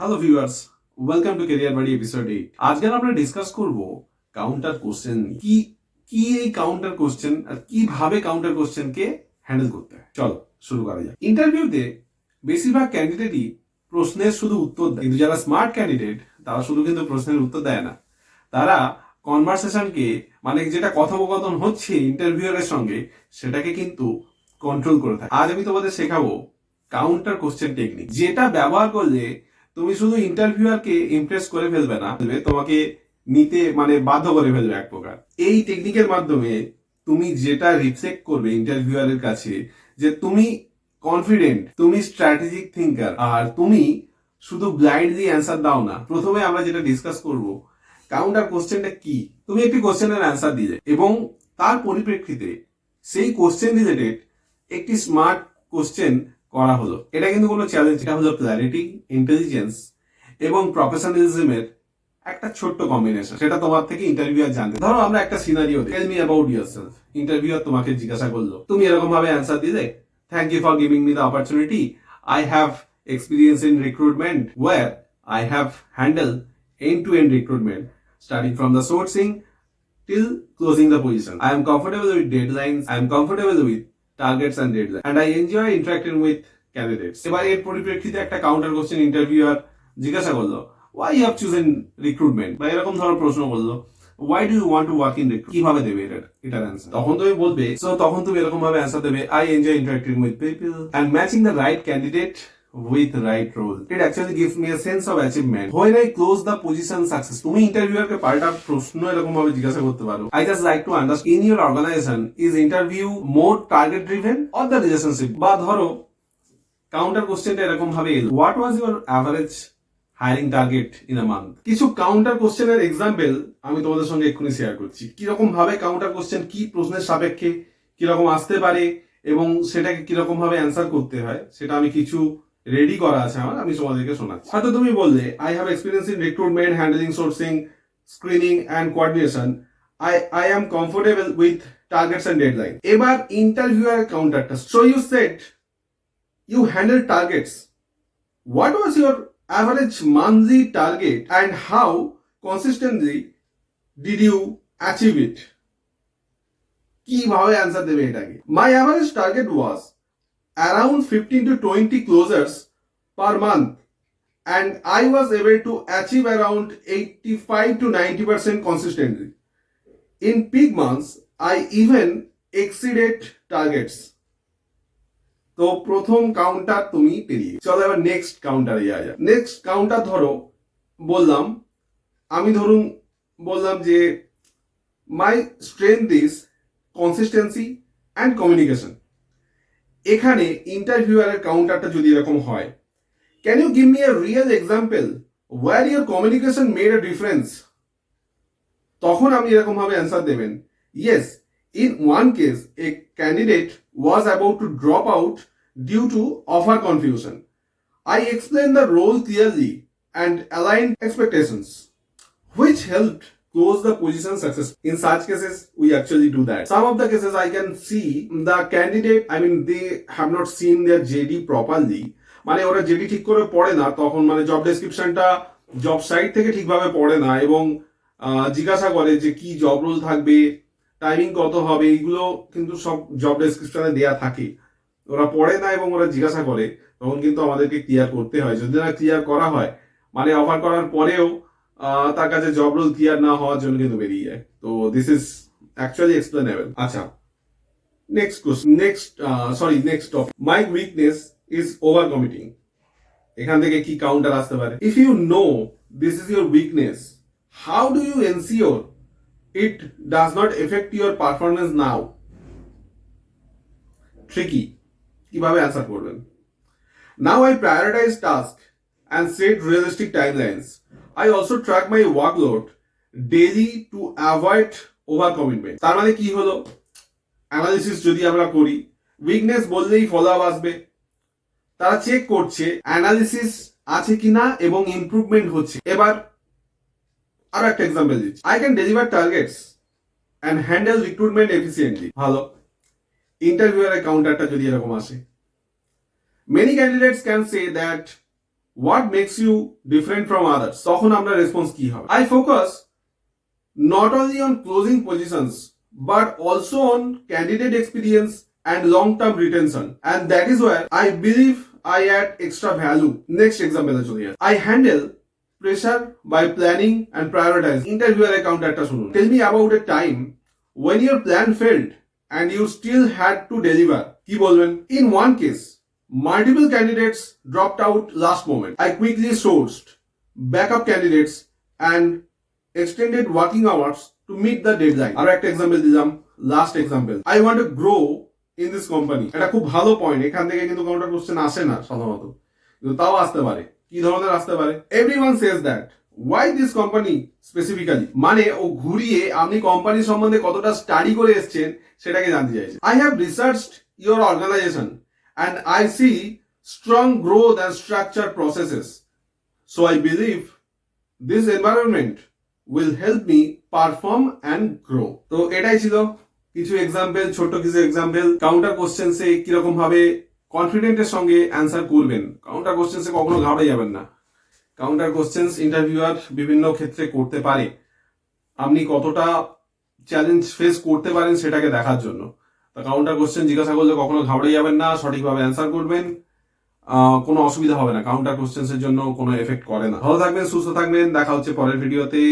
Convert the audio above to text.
Hello viewers, welcome to career বাড়ি episode 8। আজকে আমরা ডিসকাস করব কাউন্টার কোশ্চেন কি কি এই কাউন্টার কোশ্চেন আর কিভাবে কাউন্টার কোশ্চেনকে হ্যান্ডেল করতে হয়। চলো শুরু করা যাক। ইন্টারভিউতে বেশিরভাগ ক্যান্ডিডেটই প্রশ্নের শুধু উত্তর দেয়, কিন্তু যারা স্মার্ট ক্যান্ডিডেট তারা শুধু কিন্তু প্রশ্নের উত্তর দেয় না, তারা কনভারসেশনকে মানে যেটা কথোপকথন হচ্ছে ইন্টারভিউয়ারের সঙ্গে সেটাকে কিন্তু কন্ট্রোল করে থাকে। আজ আমি তোমাদের শেখাবো কাউন্টার কোশ্চেন টেকনিক, যেটা ব্যবহার করলে তুমি শুধু ইন্টারভিউয়ারকে ইমপ্রেস করে ফেলবে না, তোমাকে নিতে মানে বাধ্য করে ফেলবে এক প্রকার। এই টেকনিকের মাধ্যমে তুমি যেটা রিফ্লেক্ট করবে ইন্টারভিউয়ারের কাছে যে তুমি কনফিডেন্ট, তুমি স্ট্র্যাটেজিক থিঙ্কার, আর তুমি শুধু ব্লাইন্ডলি অ্যান্সার দাও না। প্রথমে আমরা যেটা ডিসকাস করব কাউন্টার কোশ্চেনটা কি। তুমি একটি কোশ্চেনের অ্যান্সার দিলে এবং তার পরিপ্রেক্ষিতে সেই কোশ্চেন রিলেটেড একটি স্মার্ট কোশ্চেন করা হলো। এটা কিন্তু কোনো চ্যালেঞ্জ, এটা হলো ক্ল্যারিটি, ইন্টেলিজেন্স এবং প্রফেশনালিজমের একটা ছোট্ট কম্বিনেশন। সেটা তোমার থেকে ইন্টারভিউয়ার জানতে। ধরো আমরা একটা scenario, tell me about yourself. Interviewer তোমাকে জিজ্ঞাসা করলো, তুমি এরকম ভাবে অ্যান্সার দিলে, thank you for giving me the opportunity, I have experience in recruitment where I have handled end-to-end recruitment starting from the sourcing till closing the position. I am comfortable with deadlines, I am comfortable with targets and deadline and I enjoy interacting with candidates. এবার এর পরিপ্রেক্ষিতে একটা counter question interviewer জিজ্ঞাসা করলো, why you have chosen recruitment, বা এরকম ধরো প্রশ্ন করলো, why do you want to work in recruitment, কিভাবে দেবে এটার অ্যান্সার। তখন তুমি বলবে, সো তখন তুমি এরকম ভাবে অ্যান্সার দেবে, I enjoy interacting with people and matching the right candidate with right role. It actually gives me a sense of achievement when I close the position success. তুমি ইন্টারভিউয়ারকে পাল্টা প্রশ্ন এরকম ভাবে জিজ্ঞাসা করতে পারো, I just like to understand in your organization is interview more target driven or the relationship। বা ধরো কাউন্টার কোশ্চেনটা এরকম ভাবে এলো, what was your average hiring target in a month. কিছু কাউন্টার কোশ্চেনের এক্সাম্পল আমি তোমাদের সঙ্গে এক্ষুনি শেয়ার করছি, কিরকম ভাবে কাউন্টার কোশ্চেন কি প্রশ্নের সাপেক্ষে কিরকম আসতে পারে এবং সেটাকে কিরকম ভাবে অ্যান্সার করতে হয়, সেটা আমি কিছু রেডি করা আছে আমার, আমি তোমাদেরকে শোনাচ্ছি। হয়তো তুমি বললে, I have experience in recruitment, handling, sourcing, screening and coordination, I am comfortable with targets and deadline. এবার ইন্টারভিউয়ার কাউন্টারটা, so you said you handle targets. What was your average monthly target and how consistently did you achieve it? কিভাবে answer দেবে এটাকে। My average target was around 15 to 20 closures per month and I was able to achieve around 85 to 90% consistently. In peak months, I even exceeded targets. তো প্রথম counter তুমি পেরিয়ে। চলো এবার next কাউন্টারে যাওয়া যায়। নেক্সট কাউন্টার ধরো আমি বললাম যে my strength is consistency and communication. এখানে ইন্টারভিউয়ারের কাউন্টারটা যদি এরকম হয়, can you give me a real example where your communication made a difference. তখন আপনি এরকম ভাবে অ্যান্সার দেবেন, yes, in one case, a candidate was about to drop out due to offer confusion. I explained the role clearly and aligned expectations, which helped close the position successfully. In such cases, we actually do that. Some of the cases I can see the candidate, they have not seen their JD properly. মানে ওরা JD ঠিক করে পড়ে না, তখন মানে job ডেসক্রিপশনটা job site থেকে ঠিকভাবে পড়ে না এবং জিজ্ঞাসা করে যে কি জব রোল থাকবে, টাইমিং কত হবে, এইগুলো কিন্তু সব জব ডেসক্রিপশনে দেওয়া থাকে। ওরা পড়ে না এবং ওরা জিজ্ঞাসা করে, তখন কিন্তু আমাদেরকে ক্লিয়ার করতে হয়। যদি না ক্লিয়ার করা হয়, মানে অফার করার পরেও তার কাছে জব রোল ক্লিয়ার না হওয়ার জন্য কিন্তু বেরিয়ে যায়। তো দিস ইজ অ্যাকচুয়ালি এক্সপ্লেনেবল। আচ্ছা, next topic, my weakness is over committing. এখান থেকে কি কাউন্টার আসতে পারে? If you know this is your weakness, how do you ensure it does not affect your performance now? Tricky. কিভাবে answer করবেন? Now I prioritize tasks and set realistic timelines. I also track my workload daily to avoid overcommitment. তার মানে কি হলো? Analysis যদি আমরা করি, weakness বললেই ফলো আপ আসবে। তারা চেক করছে অ্যানালিসিস আছে কিনা এবং ইমপ্রুভমেন্ট হচ্ছে। এবার আরো একটা এক্সাম্পল দিচ্ছি, I can deliver targets and handle recruitment efficiently. ভালো। ইন্টারভিউয়ারের কাউন্টারটা যদি এরকম আসে, many candidates can say that what makes you different from others, তখন আমরা রেসপন্স কি হবে? I focus not only on closing positions but also on candidate experience and long-term retention, and that is where I believe I add extra value. Next example আছে here. I handle pressure by planning and prioritize. Interviewer account একটা শুনুন. Tell me about a time when your plan failed and you still had to deliver. কি বলবেন? In one case, multiple candidates dropped out last moment. I quickly sourced backup candidates and extended working hours to meet the deadline. আর একটা example দিলাম, last example, I want to grow in this company. এটা খুব ভালো point, এখান থেকে কিন্তু counter question আসে না সাধারণত, কিন্তু তাও আসতে পারে। কি ধরনের আসতে পারে? Everyone says that, why this company specifically, মানে ও ঘুরিয়ে আপনি কোম্পানি সম্বন্ধে কতটা স্টাডি করে এসেছেন সেটাকে জানতে চাইছে। I have researched your organisation and I see strong growth and structure processes, so I believe this environment will help me perform and grow. তো এটাই ছিল কিছু এক্সাম্পল, ছোট কিছু এক্সাম্পল কাউন্টার কোশ্চেন্সে কিরকম ভাবে কনফিডেন্টের সঙ্গে অ্যান্সার করবেন। কাউন্টার কোশ্চেন্সে কখনো ঘাবড়ে যাবেন না। কাউন্টার কোশ্চেন্স ইন্টারভিউয়ার বিভিন্ন ক্ষেত্রে করতে পারে, আপনি কতটা চ্যালেঞ্জ ফেস করতে পারেন সেটাকে দেখার জন্য। তো কাউন্টার কোশ্চেন জিজ্ঞাসা করলে কখনো ঘাবড়ে যাবেন না, সঠিকভাবে অ্যান্সার করবেন, কোনো অসুবিধা হবে না। কাউন্টার কোশ্চেন্সের জন্য কোনো এফেক্ট করে না। ভালো থাকবেন, সুস্থ থাকবেন, দেখা হচ্ছে পরের ভিডিওতে।